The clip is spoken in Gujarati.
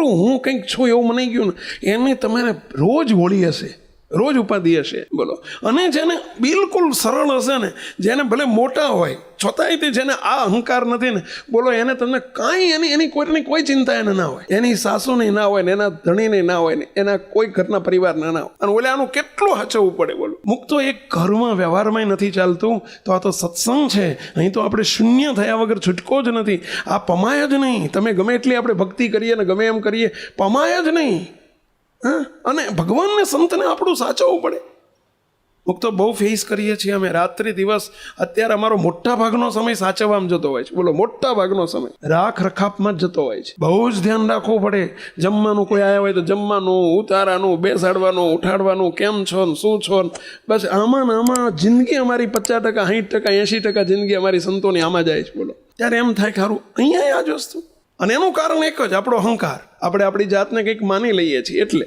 મોટું હું કંઈક છું એવું મનાઈ ગયું ને એની તમારે રોજ હોળી હશે, રોજ ઉપાધિ હશે. બોલો. અને જેને બિલકુલ સરળ હશે ને, જેને ભલે મોટા હોય છતાંય તે જેને આ અહંકાર નથી ને, બોલો એને તમને કાંઈ એની કોઈ ચિંતા એને ના હોય, એની સાસુની ના હોય ને, એના ધણીની ના હોય ને, એના કોઈ ઘરના પરિવારના ના હોય. અને ઓલે આનું કેટલું હચવવું પડે. બોલો. મુક્તો એક ઘરમાં વ્યવહારમાં નથી ચાલતું તો આ તો સત્સંગ છે. અહીં તો આપણે શૂન્ય થયા વગર છૂટકો જ નથી. આ પમાય જ નહીં. તમે ગમે એટલી આપણે ભક્તિ કરીએ ને ગમે એમ કરીએ, પમાય જ નહીં. હા. અને ભગવાનને સંતને આપણું સાચવવું પડે. મુક્તો બહુ ફેસ કરીએ છીએ અમે રાત્રિ દિવસ. અત્યારે અમારો મોટા ભાગનો સમય સાચવવામાં જતો હોય છે. બોલો, મોટા ભાગનો સમય રાખ રખાપમાં જ જતો હોય છે. બહુ જ ધ્યાન રાખવું પડે. જમવાનું કોઈ આવ્યા હોય તો જમવાનું, ઉતારાનું, બેસાડવાનું, ઉઠાડવાનું, કેમ છો ને શું છો ને, બસ આમાં ને આમાં જિંદગી અમારી 50%, 60%, 80% જિંદગી અમારી સંતોની આમાં જાય છે. બોલો. ત્યારે એમ થાય ખરું અહીંયા આ જ વસ્તુ. અને એનું કારણ એક જ આપણો અહંકાર. આપણે આપણી જાતને કંઈક માની લઈએ છીએ એટલે